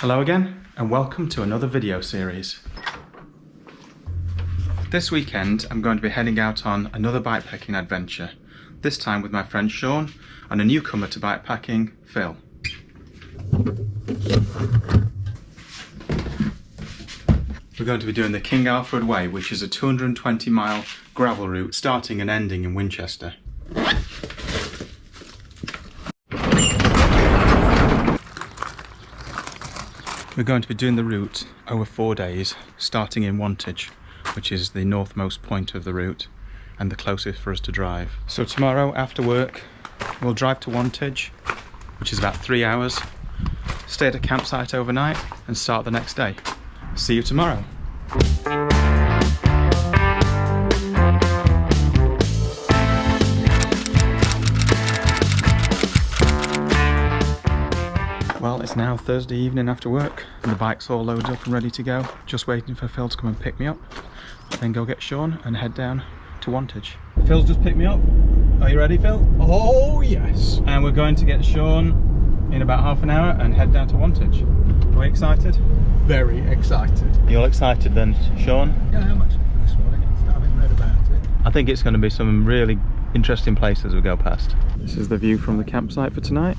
Hello again, and welcome to another video series. This weekend I'm going to be heading out on another bikepacking adventure, this time with my friend Sean and a newcomer to bikepacking, Phil. We're going to be doing the King Alfred Way, which is a 220-mile gravel route starting and ending in Winchester. We're going to be doing the route over 4 days, starting in Wantage, which is the northmost point of the route and the closest for us to drive. So tomorrow after work, we'll drive to Wantage, which is about 3 hours, stay at a campsite overnight and start the next day. See you tomorrow. Well, it's now Thursday evening after work and the bike's all loaded up and ready to go. Just waiting for Phil to come and pick me up, then go get Sean and head down to Wantage. Phil's just picked me up. Are you ready, Phil? Oh yes. And we're going to get Sean in about half an hour and head down to Wantage. Are we excited? Very excited. You all excited then, Sean? Yeah, how much for this morning? I haven't read about it. I think it's going to be some really interesting places we go past. This is the view from the campsite for tonight.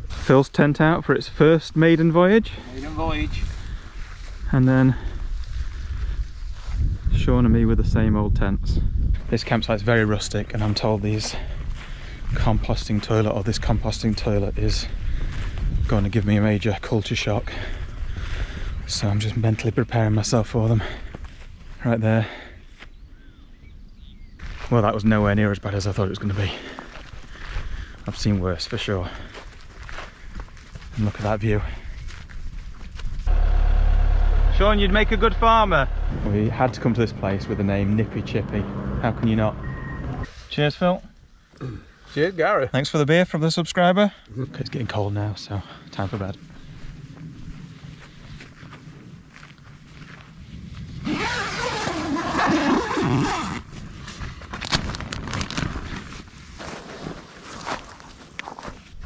Phil's tent out for its first maiden voyage. Maiden voyage. And then Sean and me with the same old tents. This campsite's very rustic and I'm told this composting toilet is going to give me a major culture shock. So I'm just mentally preparing myself for them. Right there. Well, that was nowhere near as bad as I thought it was going to be. I've seen worse for sure. And look at that view. Sean, you'd make a good farmer. We had to come to this place with the name Nippy Chippy. How can you not? Cheers, Phil. Cheers, Gary. Thanks for the beer from the subscriber. Okay, it's getting cold now, so time for bed.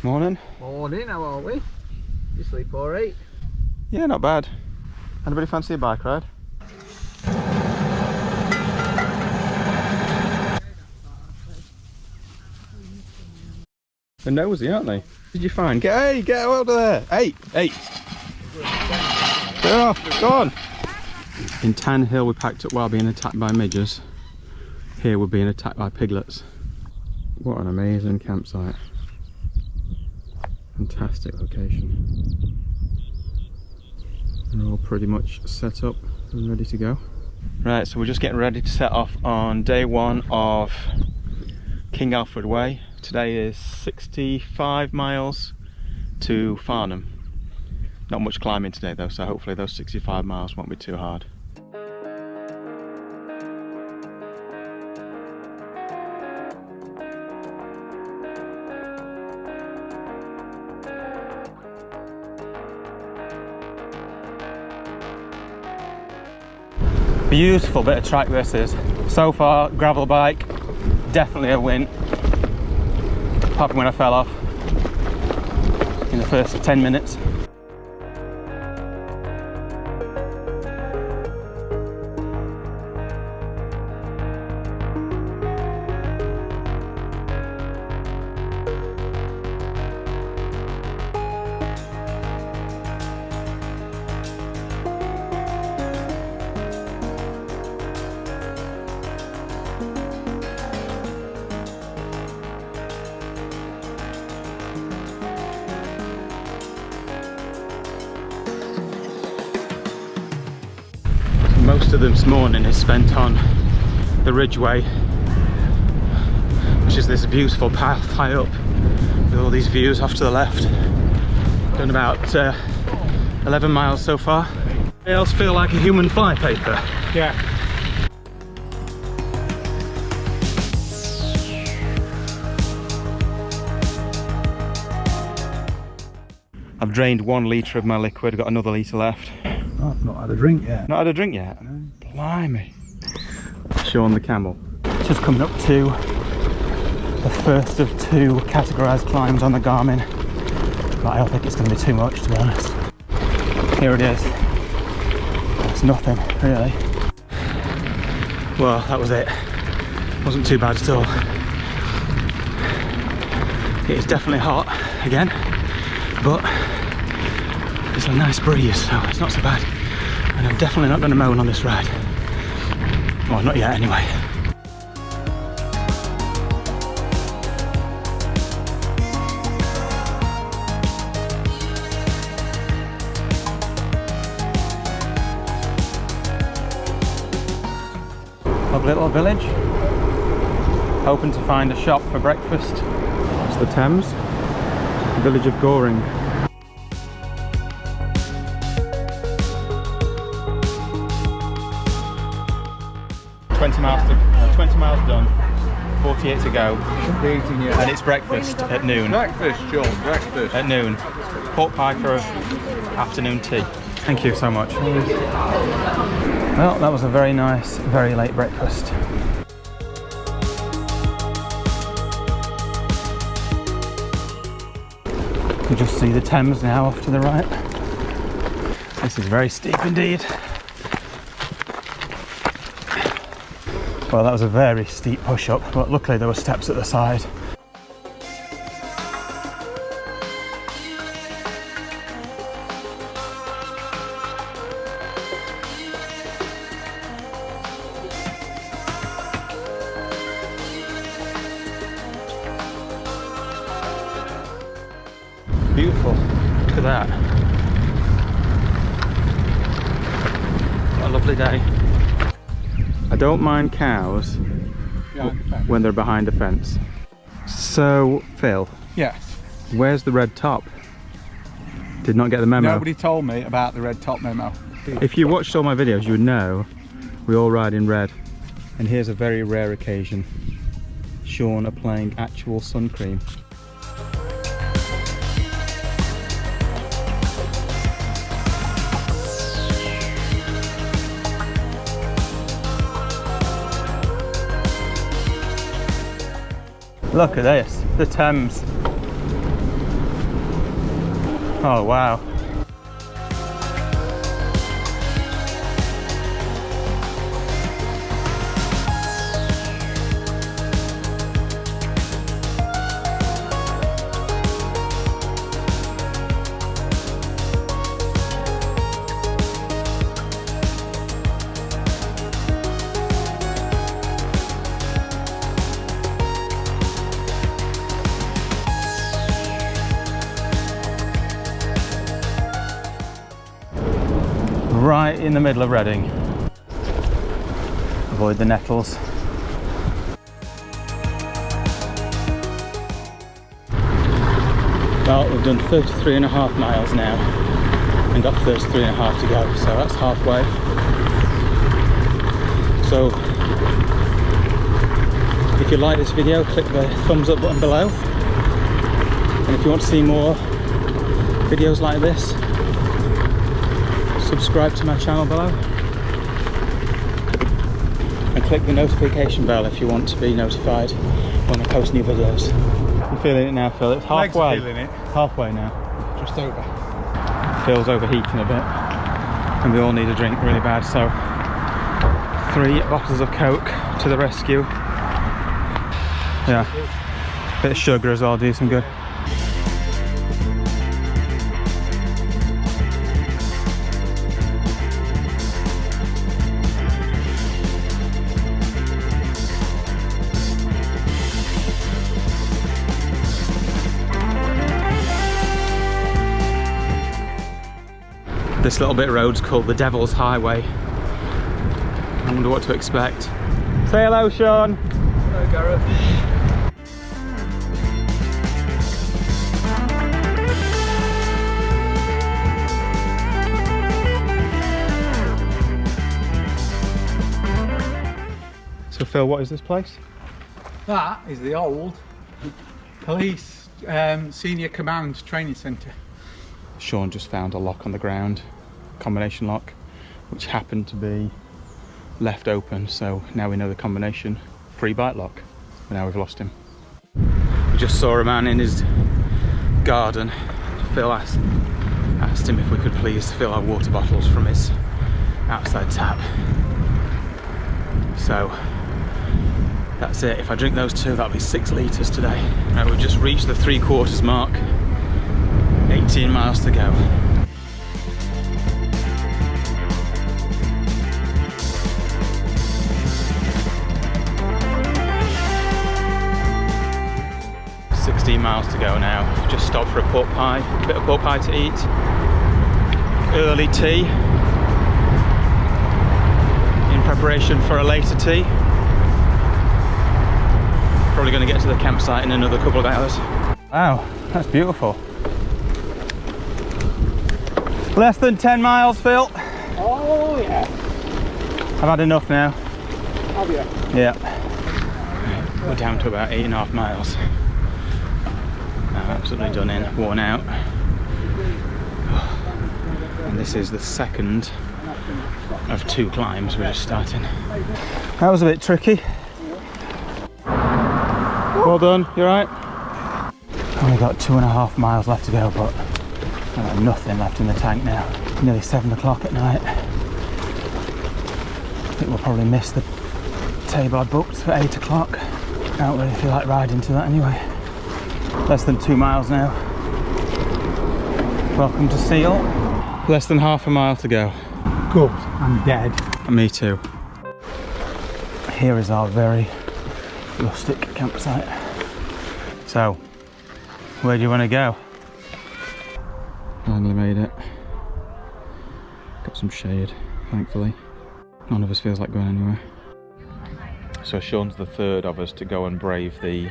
Morning. Morning, how are we? You sleep alright? Yeah, not bad. Anybody fancy a bike ride? They're nosy, aren't they? What did you find? Get out of there! Hey! Get off! Go on! In Tan Hill we packed up while being attacked by midges. Here we're being attacked by piglets. What an amazing campsite. Fantastic location. We're all pretty much set up and ready to go. Right, so we're just getting ready to set off on day one of King Alfred Way. Today is 65 miles to Farnham. Not much climbing today though, so hopefully those 65 miles won't be too hard. Beautiful bit of track this is. So far, gravel bike, definitely a win. Apart from when I fell off in the first 10 minutes. Most of this morning is spent on the Ridgeway, which is this beautiful path high up with all these views off to the left. Done about 11 miles so far. Anybody else feel like a human flypaper? Yeah. I've drained 1 litre of my liquid, got another litre left. Oh, I've not had a drink yet. Not had a drink yet? No. Blimey. Sean the camel. Just coming up to the first of 2 categorised climbs on the Garmin. but I don't think it's going to be too much, to be honest. Here it is. It's nothing, really. Well, that was it. Wasn't too bad at all. It is definitely hot again, but it's a nice breeze, so it's not so bad. And I'm definitely not going to moan on this ride. Well, not yet anyway. Lovely little village. Hoping to find a shop for breakfast. It's the Thames, the village of Goring. $20 miles done, 48 to go, and it's breakfast at noon. Breakfast, John, breakfast. At noon. Pork pie for afternoon tea. Thank you so much. Well, that was a very nice, very late breakfast. You can just see the Thames now off to the right. This is very steep indeed. Well, that was a very steep push-up, but luckily there were steps at the side. Beautiful. Look at that. What a lovely day. I don't mind cows when they're behind a fence. So, Phil. Yes. Where's the red top? Did not get the memo. Nobody told me about the red top memo. If you watched all my videos, you would know we all ride in red. And here's a very rare occasion. Sean applying actual sun cream. Look at this, the Thames. Oh wow. Right in the middle of Reading. Avoid the nettles. Well, we've done 33.5 miles now and got 33.5 to go, so that's halfway. So if you like this video, click the thumbs up button below, and if you want to see more videos like this, subscribe to my channel below and click the notification bell if you want to be notified when I post new videos. I'm feeling it now, Phil. It's halfway. Feeling it. Halfway now. Just over. Phil's overheating a bit and we all need a drink really bad, so 3 bottles of Coke to the rescue. Yeah, bit of sugar as well, do some good. This little bit of road's called the Devil's Highway. I wonder what to expect. Say hello, Sean. Hello, Gareth. So Phil, what is this place? That is the old police senior command training centre. Sean just found a lock on the ground, combination lock, which happened to be left open, so now we know the combination. Free bike lock, but now we've lost him. We just saw a man in his garden Phil asked him if we could please fill our water bottles from his outside tap. So that's it. If I drink those two, that'll be 6 litres today. Right, we've just reached the 3/4 mark. 18 miles to go. Miles to go now. Just stopped for a pork pie, a bit of pork pie to eat. Early tea in preparation for a later tea. Probably going to get to the campsite in another couple of hours. Wow, that's beautiful. Less than 10 miles, Phil. Oh yeah. I've had enough now. Have you? Yeah. We're down to about 8.5 miles. Absolutely done in, worn out. And this is the second of 2 climbs we're just starting. That was a bit tricky. Well done, you alright? Only got 2.5 miles left to go, but I've got nothing left in the tank now. Nearly 7 o'clock at night. I think we'll probably miss the table I booked for 8 o'clock. I don't really feel like riding to that anyway. Less than 2 miles now. Welcome to Seal. Less than half a mile to go. Good, I'm dead. Me too. Here is our very rustic campsite. So, where do you want to go? Finally made it. Got some shade, thankfully. None of us feels like going anywhere. So Sean's the third of us to go and brave the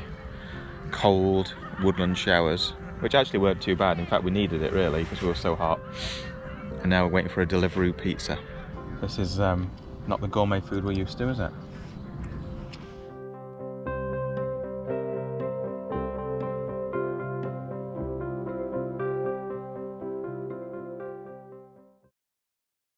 cold woodland showers, which actually weren't too bad. In fact, we needed it really because we were so hot. And now we're waiting for a Deliveroo pizza. This is not the gourmet food we're used to, is it?